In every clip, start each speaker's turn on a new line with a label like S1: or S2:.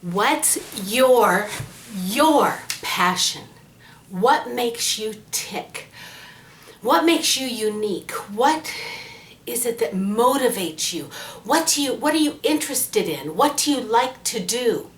S1: What's your passion? What makes you tick? What makes you unique? What is it that motivates you? What are you interested in? What do you like to do?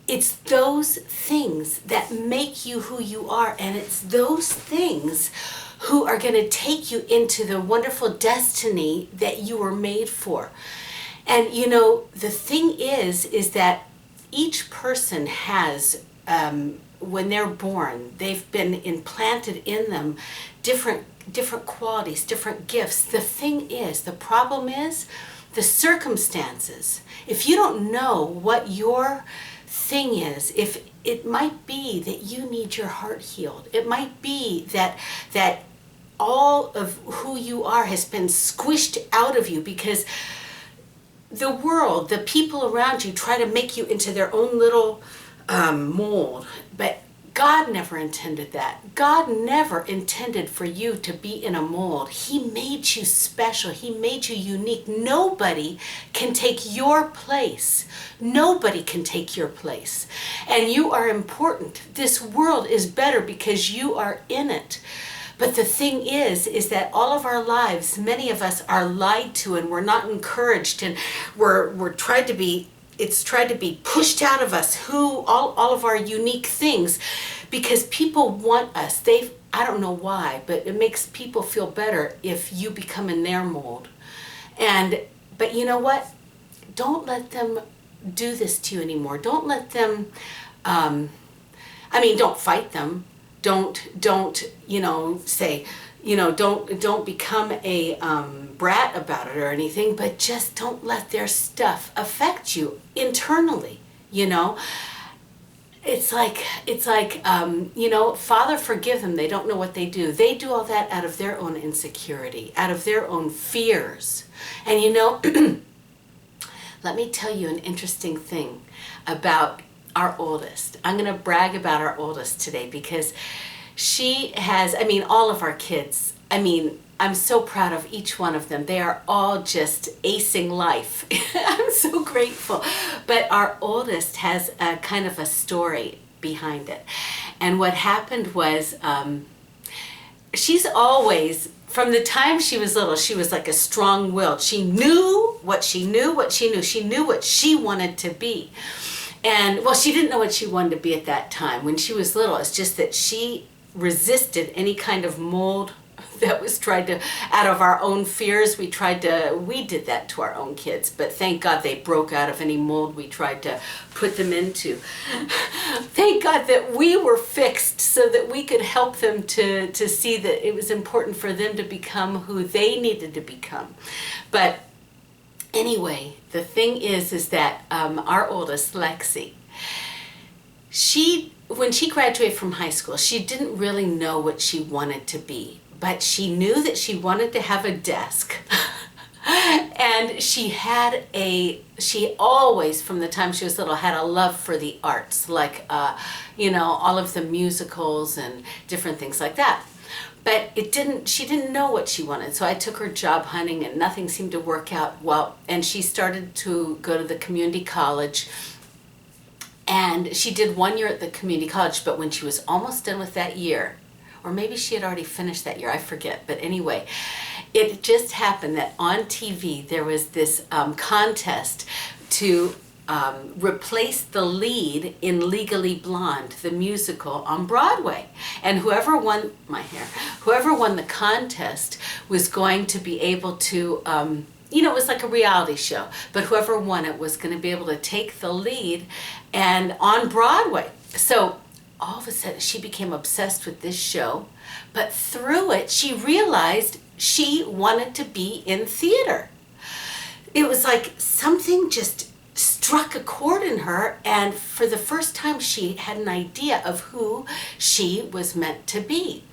S1: It's those things that make you who you are, and it's those things who are going to take you into the wonderful destiny that you were made for. And the thing is that each person has, when they're born, they've been implanted in them different qualities, different gifts. The problem is the circumstances. If you don't know what your thing is, if it might be that you need your heart healed, it might be that all of who you are has been squished out of you because the world, the people around you try to make you into their own little mold. But God never intended that. God never intended for you to be in a mold. He made you special. He made you unique. Nobody can take your place. Nobody can take your place. And you are important. This world is better because you are in it. But the thing is that all of our lives, many of us are lied to, and we're not encouraged, and we're tried to be, it's tried to be pushed out of us, all of our unique things, because people want us. I don't know why, but it makes people feel better if you become in their mold. But you know what? Don't let them do this to you anymore. Don't let them, don't fight them. Don't say, don't become a brat about it or anything, but just don't let their stuff affect you internally. It's like, Father, forgive them. They don't know what they do. They do all that out of their own insecurity, out of their own fears. And let me tell you an interesting thing about our oldest. I'm going to brag about our oldest today because she has, all of our kids, I'm so proud of each one of them. They are all just acing life. I'm so grateful. But our oldest has a kind of a story behind it. And what happened was, she's always, from the time she was little, she was like a strong-willed. She knew what she knew. She knew what she wanted to be. And, she didn't know what she wanted to be at that time when she was little. It's just that she resisted any kind of mold that was tried to, out of our own fears, we did that to our own kids. But thank God they broke out of any mold we tried to put them into. Thank God that we were fixed so that we could help them to see that it was important for them to become who they needed to become. But anyway, the thing is that our oldest, Lexy, when she graduated from high school, she didn't really know what she wanted to be, but she knew that she wanted to have a desk. And she always, from the time she was little, had a love for the arts, like, all of the musicals and different things like that. But she didn't know what she wanted. So I took her job hunting and nothing seemed to work out well. And she started to go to the community college. And she did 1 year at the community college, but when she was almost done with that year, or maybe she had already finished that year, I forget. But anyway, it just happened that on TV there was this contest to replace the lead in Legally Blonde, the musical on Broadway. And whoever won the contest was going to be able to, it was like a reality show, but whoever won it was going to be able to take the lead and on Broadway. So all of a sudden she became obsessed with this show, but through it she realized she wanted to be in theater. It was like something just struck a chord in her, and for the first time she had an idea of who she was meant to be.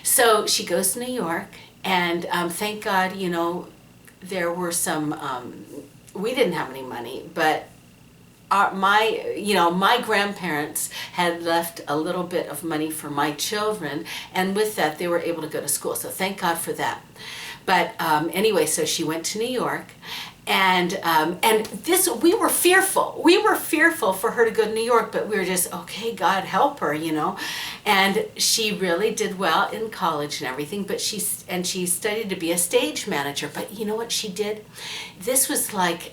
S1: So she goes to New York, and thank God, there were some, we didn't have any money, but my grandparents had left a little bit of money for my children, and with that they were able to go to school, so thank God for that. But anyway, so she went to New York, And this, we were fearful. We were fearful for her to go to New York, but we were just, okay, God help her, you know. And she really did well in college and everything, but she studied to be a stage manager. But you know what she did? This was like,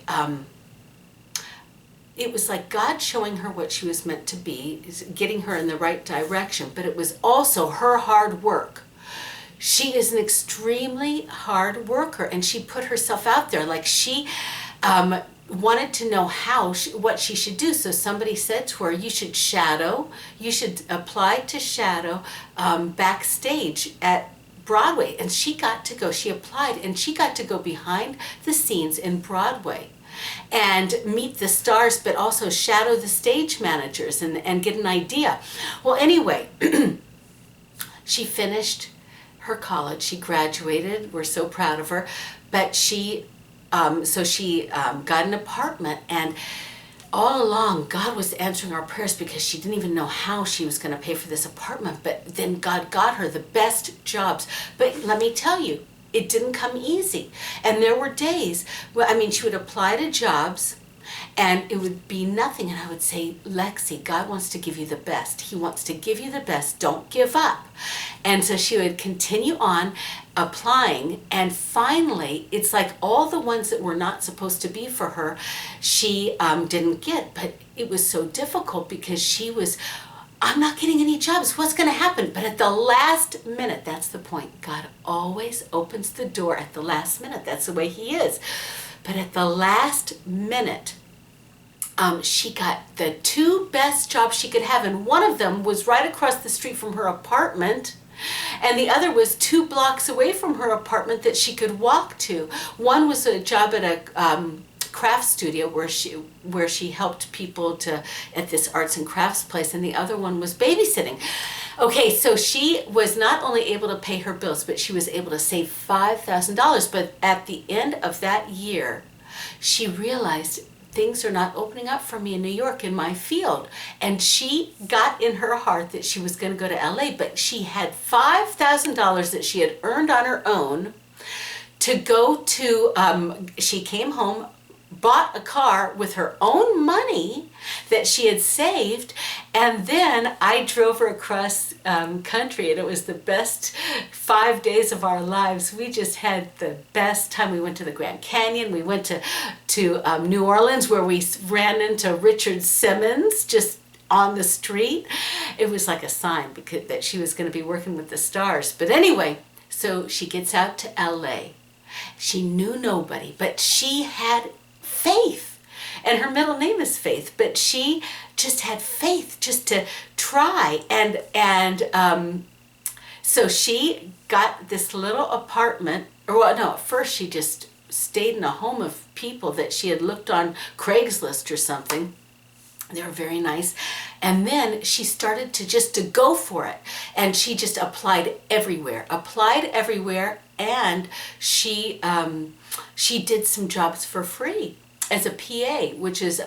S1: it was like God showing her what she was meant to be, getting her in the right direction, but it was also her hard work. She is an extremely hard worker, and she put herself out there. Like, she wanted to know what she should do. So somebody said to her, you should apply to shadow backstage at Broadway. And she got to go, she applied, and she got to go behind the scenes in Broadway and meet the stars, but also shadow the stage managers and get an idea. Well, anyway, she finished her college. She graduated. We're so proud of her. But she got an apartment, and all along God was answering our prayers because she didn't even know how she was going to pay for this apartment. But then God got her the best jobs. But let me tell you, it didn't come easy. And there were days where, she would apply to jobs and it would be nothing. And I would say, Lexy, God wants to give you the best. He wants to give you the best. Don't give up. And so she would continue on applying. And finally, it's like all the ones that were not supposed to be for her, she didn't get. But it was so difficult because she was, I'm not getting any jobs. What's going to happen? But at the last minute, that's the point. God always opens the door at the last minute. That's the way He is. But at the last minute, she got the two best jobs she could have. And one of them was right across the street from her apartment. And the other was 2 blocks away from her apartment that she could walk to. One was a job at a craft studio where she helped people at this arts and crafts place, and the other one was babysitting. Okay, so she was not only able to pay her bills, but she was able to save $5,000. But at the end of that year, she realized things are not opening up for me in New York in my field. And she got in her heart that she was going to go to LA, but she had $5,000 that she had earned on her own to go to, she came home, bought a car with her own money that she had saved, and then I drove her across country, and it was the best 5 days of our lives. We just had the best time. We went to the Grand Canyon. We went to New Orleans, where we ran into Richard Simmons just on the street. It was like a sign that she was going to be working with the stars. But anyway, so she gets out to LA. She knew nobody, but she had faith, and her middle name is Faith, but she just had faith just to try, and so she got this little apartment, at first she just stayed in a home of people that she had looked on Craigslist or something. They were very nice. And then she started to go for it, and she just applied everywhere, and she did some jobs for free as a PA, which is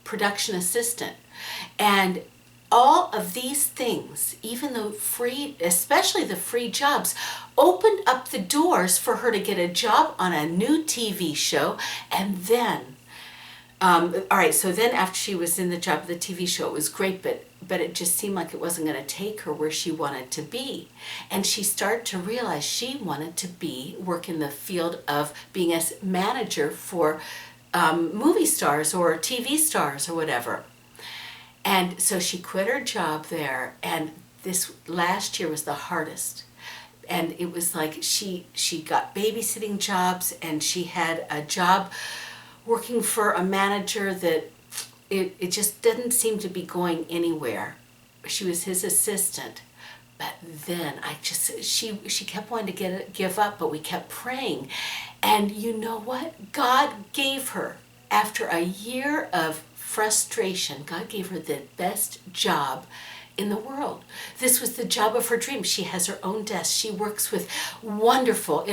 S1: production assistant. And all of these things, even the free, especially the free jobs, opened up the doors for her to get a job on a new TV show. And then, so then after she was in the job of the TV show, it was great, but it just seemed like it wasn't going to take her where she wanted to be. And she started to realize she wanted to work in the field of being a manager for movie stars or TV stars or whatever. And so she quit her job there, and this last year was the hardest. And it was like she got babysitting jobs, and she had a job working for a manager that it just didn't seem to be going anywhere. She was his assistant. But then she kept wanting to give up, but we kept praying. And you know what? God gave her, after a year of frustration, God gave her the best job in the world. This was the job of her dreams. She has her own desk. She works in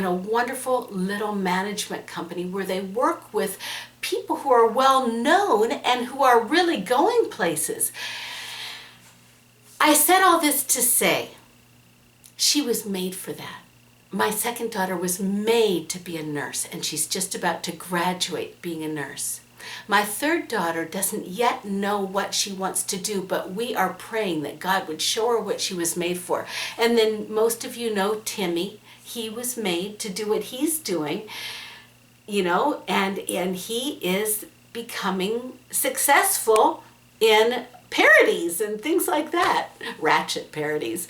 S1: a wonderful little management company where they work with people who are well known and who are really going places. I said all this to say, she was made for that. My second daughter was made to be a nurse, and she's just about to graduate being a nurse. My third daughter doesn't yet know what she wants to do, but we are praying that God would show her what she was made for. And then most of you know Timmy. He was made to do what he's doing, and he is becoming successful in parodies and things like that, ratchet parodies.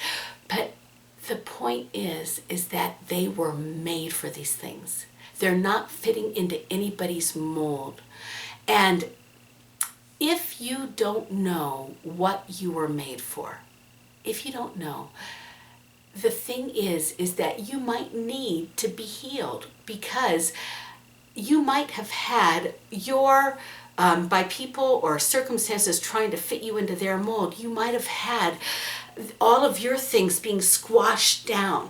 S1: But the point is that they were made for these things. They're not fitting into anybody's mold. And if you don't know what you were made for, if you don't know, the thing is that you might need to be healed, because you might have had your, by people or circumstances trying to fit you into their mold, you might have had all of your things being squashed down.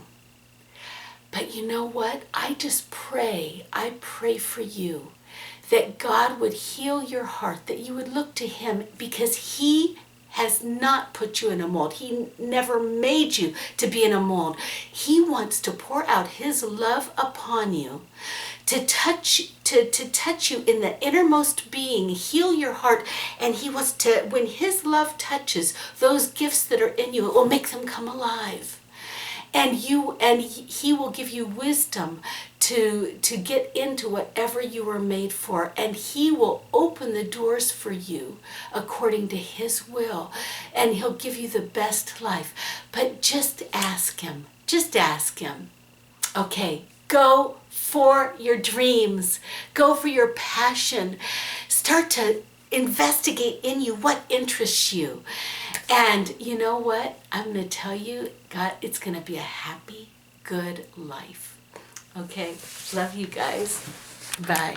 S1: But you know what? I pray for you that God would heal your heart, that you would look to him, because he has not put you in a mold. He never made you to be in a mold. He wants to pour out his love upon you, to touch you in the innermost being, heal your heart, and he wants to, when his love touches those gifts that are in you, it will make them come alive. And he will give you wisdom to get into whatever you were made for, and he will open the doors for you according to his will, and he'll give you the best life. But just ask him. Okay, go for your dreams. Go for your passion. Start to investigate in you what interests you. And you know what? I'm going to tell you, God, it's going to be a happy, good life. Okay? Love you guys. Bye.